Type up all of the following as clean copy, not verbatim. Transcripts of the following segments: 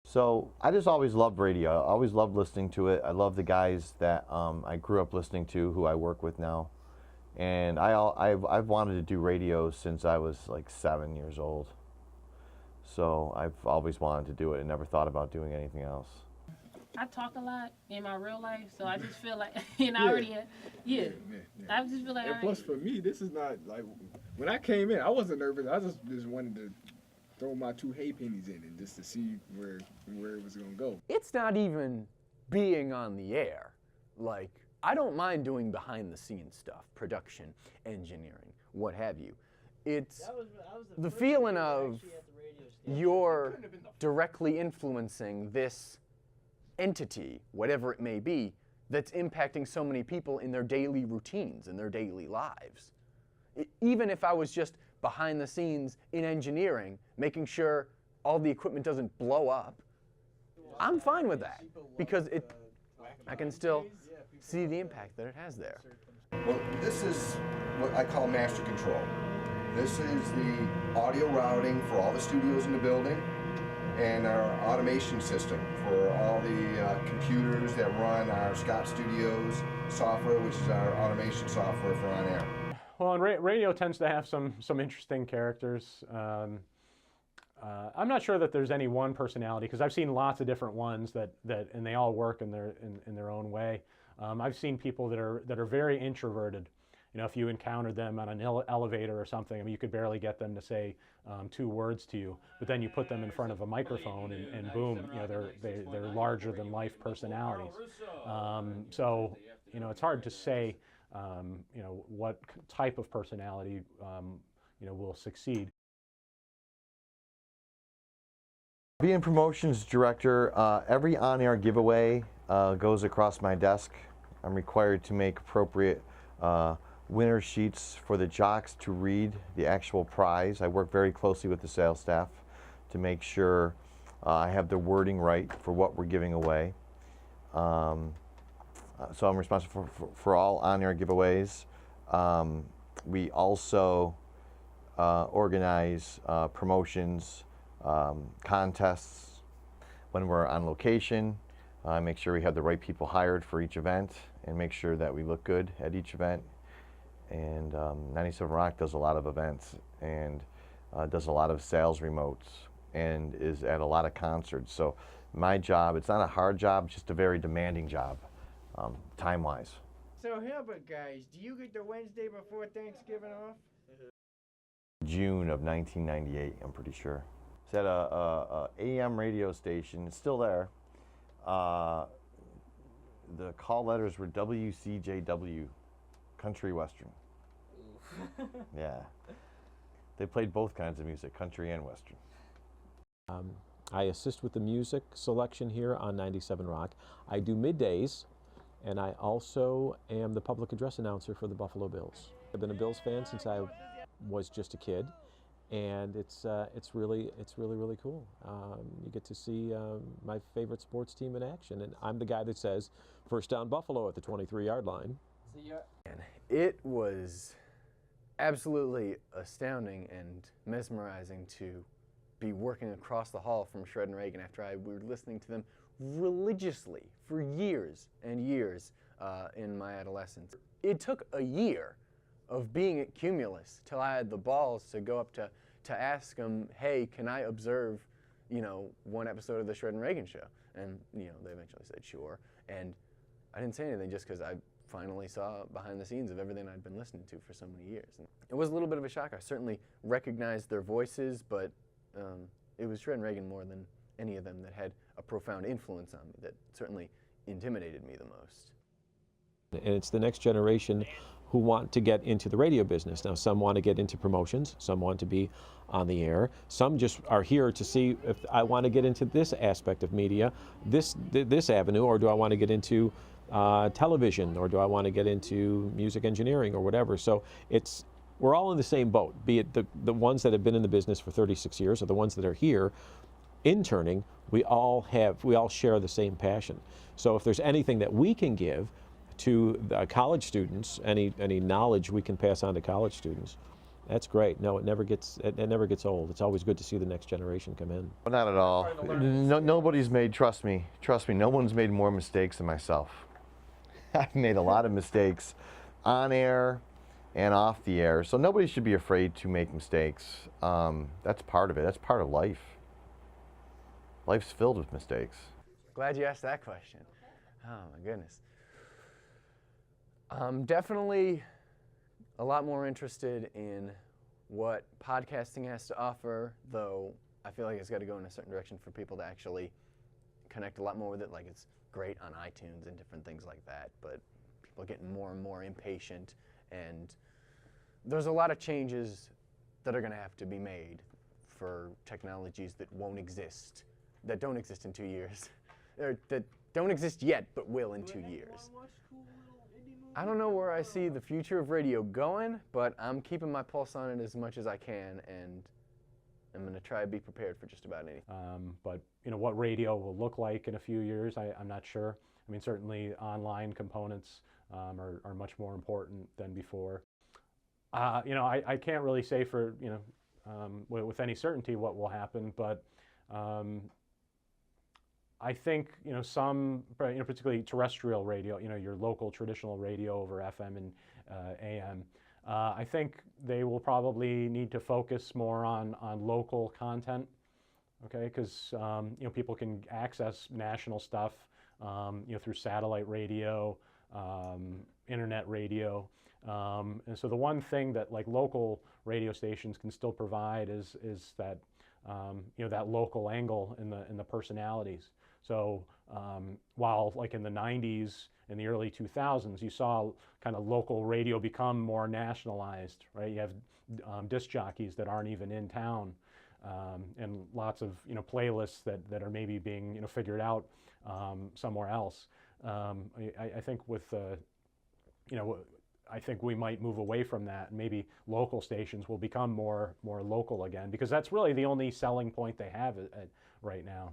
So I just always loved radio. I always loved listening to it. I love the guys that I grew up listening to, who I work with now. And I've wanted to do radio since I was like 7 years old. So I've always wanted to do it and never thought about doing anything else. I talk a lot in my real life, so I just feel like, and I already, I just feel like. And plus, for me, this is not like when I came in, I wasn't nervous. I just wanted to throw my 2 hay pennies in and just to see where it was gonna go. It's not even being on the air. Like, I don't mind doing behind the scenes stuff, production, engineering, what have you. It's the feeling of you're directly influencing this entity, whatever it may be, that's impacting so many people in their daily routines, in their daily lives. Even if I was just behind the scenes in engineering, making sure all the equipment doesn't blow up, I'm fine with that because I can still see the impact that it has there. Well, this is what I call master control. This is the audio routing for all the studios in the building and our automation system for all the computers that run our Scott Studios software, which is our automation software for on air. Well, and radio tends to have some interesting characters. I'm not sure that there's any one personality because I've seen lots of different ones and they all work in their own way. I've seen people that are very introverted. You know, if you encountered them on an elevator or something, I mean, you could barely get them to say 2 words to you. But then you put them in front of a microphone, and boom, you know, they're larger than life personalities. So, you know, it's hard to say, you know, what type of personality, you know, will succeed. Being promotions director, every on-air giveaway goes across my desk. I'm required to make appropriate winner sheets for the jocks to read the actual prize. I work very closely with the sales staff to make sure I have the wording right for what we're giving away. So I'm responsible for all on-air giveaways. We also organize promotions, contests when we're on location. Make sure we have the right people hired for each event and make sure that we look good at each event. And 97 Rock does a lot of events and does a lot of sales remotes and is at a lot of concerts. So my job, it's not a hard job, it's just a very demanding job, time-wise. So Hilbert, guys, do you get the Wednesday before Thanksgiving off? June of 1998, I'm pretty sure. It's at a AM radio station, it's still there. The call letters were WCJW, Country Western. Yeah. They played both kinds of music, country and Western. I assist with the music selection here on 97 Rock. I do middays, and I also am the public address announcer for the Buffalo Bills. I've been a Bills fan since I was just a kid, and it's really cool. You get to see my favorite sports team in action, and I'm the guy that says, "First down Buffalo" at the 23-yard line. And it was absolutely astounding and mesmerizing to be working across the hall from Shred and Reagan after we were listening to them religiously for years and years in my adolescence. It took a year of being at Cumulus till I had the balls to go up to ask them, hey, can I observe, you know, one episode of the Shred and Reagan show? And, you know, they eventually said sure. And I didn't say anything just because I finally saw behind the scenes of everything I'd been listening to for so many years. And it was a little bit of a shock. I certainly recognized their voices, but it was Shred and Reagan more than any of them that had a profound influence on me, that certainly intimidated me the most. And it's the next generation who want to get into the radio business. Now, some want to get into promotions, some want to be on the air, some just are here to see if I want to get into this aspect of media, this avenue, or do I want to get into television, or do I want to get into music engineering or whatever. So we're all in the same boat, be it the ones that have been in the business for 36 years or the ones that are here interning. We all share the same passion. So if there's anything that we can give to college students, any knowledge we can pass on to college students, That's great. No, it never gets old. It's always good to see the next generation come in. Well, not at all. No, nobody's made, trust me, no one's made more mistakes than myself. I've made a lot of mistakes on air and off the air, so nobody should be afraid to make mistakes. That's part of it. That's part of life. Life's filled with mistakes. Glad you asked that question. Oh my goodness. I'm definitely a lot more interested in what podcasting has to offer, though I feel like it's got to go in a certain direction for people to actually connect a lot more with it. Like, it's great on iTunes and different things like that, but people are getting more and more impatient, and there's a lot of changes that are going to have to be made for technologies that won't exist, that don't exist in 2 years, or that don't exist yet but will in 2 years. I don't know where I see the future of radio going, but I'm keeping my pulse on it as much as I can, and I'm going to try to be prepared for just about anything. But what radio will look like in a few years, I'm not sure. I mean, certainly online components are much more important than before. I can't really say for with any certainty what will happen, but I think some particularly terrestrial radio, your local traditional radio over FM and AM. I think they will probably need to focus more on local content, okay? Because people can access national stuff through satellite radio, internet radio, and so the one thing that like local radio stations can still provide is that that local angle in the personalities. So while like in the 90s, in the early 2000s, you saw kind of local radio become more nationalized, right? You have disc jockeys that aren't even in town, and lots of playlists that are maybe being figured out somewhere else. I think with I think we might move away from that, and maybe local stations will become more local again, because that's really the only selling point they have right now.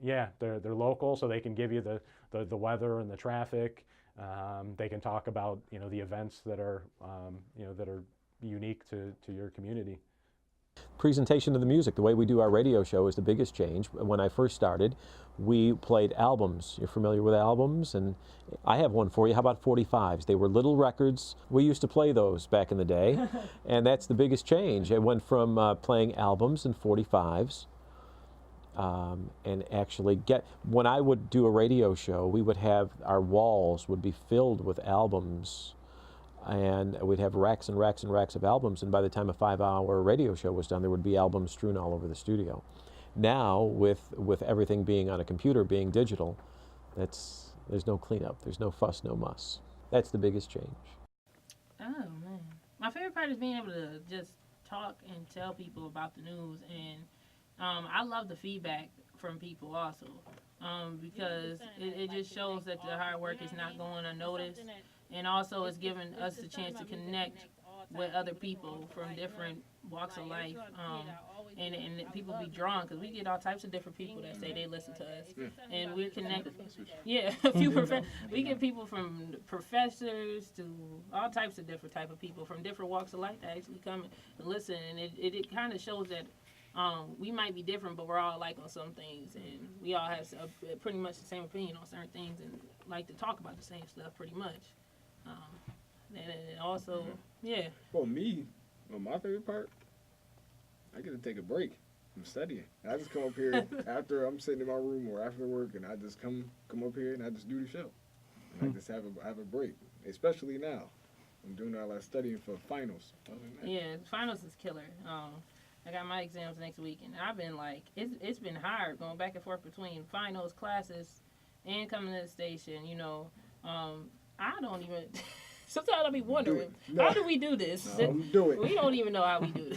Yeah, they're local, so they can give you the weather and the traffic. They can talk about the events that are that are unique to your community. Presentation of the music, the way we do our radio show is the biggest change. When I first started, we played albums. You're familiar with albums? And I have one for you. How about 45s? They were little records. We used to play those back in the day, and that's the biggest change. It went from playing albums and 45s. And actually when I would do a radio show, we would have, our walls would be filled with albums, and we'd have racks and racks and racks of albums, and by the time a 5-hour radio show was done, there would be albums strewn all over the studio. Now, with everything being on a computer, being digital, there's no cleanup, there's no fuss, no muss. That's the biggest change. Oh, man. My favorite part is being able to just talk and tell people about the news, and I love the feedback from people also, because it just shows that the hard work is not going unnoticed, and also it's giving us the chance to connect with other people from different walks of life, and people be drawn, because we get all types of different people that say they listen to us, and we're connected. Yeah, we get people from professors to all types of different type of people from different walks of life that actually come and listen, and it kind of shows that we might be different, but we're all alike on some things, and we all have pretty much the same opinion on certain things, and like to talk about the same stuff pretty much. And also, yeah. For me, my favorite part, I get to take a break from studying. I just come up here after I'm sitting in my room or after work, and I just come up here and I just do the show. And I just have a break, especially now. I'm doing all that studying for finals. Yeah, finals is killer. I got my exams next week, and I've been like, it's been hard going back and forth between finals, classes, and coming to the station. I don't even. Sometimes I'll be wondering, how do we do this? Do it. We don't even know how we do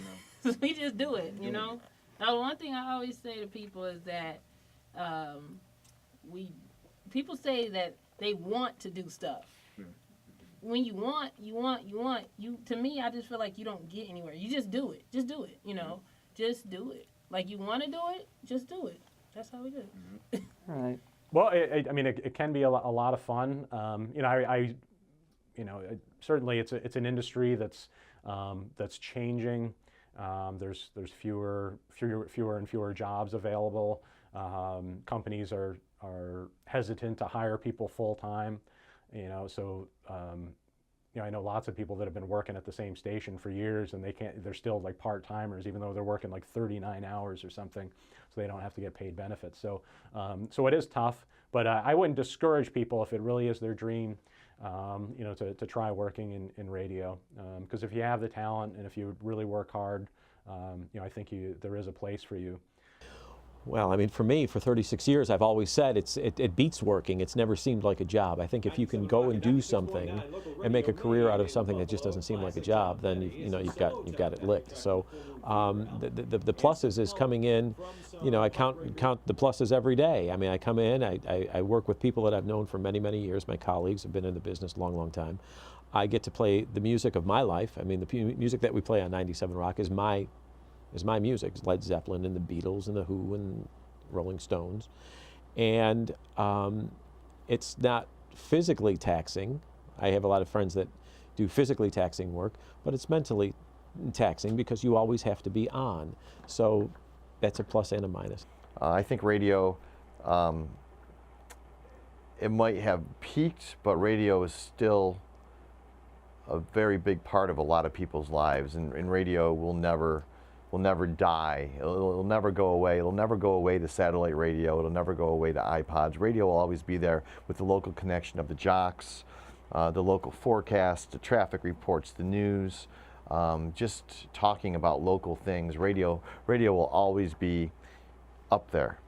this. We just do it, Now, the one thing I always say to people is that people say that they want to do stuff. When you want, to me, I just feel like you don't get anywhere. You just do it. Just do it, Just do it. Like, you want to do it, just do it. That's how we do it. All right. Well, it can be a lot of fun. certainly it's an industry that's changing. There's fewer and fewer jobs available. Companies are hesitant to hire people full time. So I know lots of people that have been working at the same station for years, and they're still like part-timers, even though they're working like 39 hours or something, so they don't have to get paid benefits. So it is tough, but I wouldn't discourage people if it really is their dream, to try working in radio. Because if you have the talent and if you really work hard, I think there is a place for you. Well, I mean, for me, for 36 years, I've always said it beats working. It's never seemed like a job. I think if you can go and do something and make a career out of something that just doesn't seem like a job, then you've got it licked. So the pluses is coming in. I count the pluses every day. I mean, I come in, I work with people that I've known for many, many years. My colleagues have been in the business a long, long time. I get to play the music of my life. I mean, the music that we play on 97 Rock is my music. It's Led Zeppelin and the Beatles and the Who and Rolling Stones. And it's not physically taxing. I have a lot of friends that do physically taxing work, but it's mentally taxing because you always have to be on. So that's a plus and a minus. I think radio, it might have peaked, but radio is still a very big part of a lot of people's lives, and radio will never die. It'll never go away. It'll never go away to satellite radio. It'll never go away to iPods. Radio will always be there with the local connection of the jocks, the local forecast, the traffic reports, the news, just talking about local things. Radio will always be up there.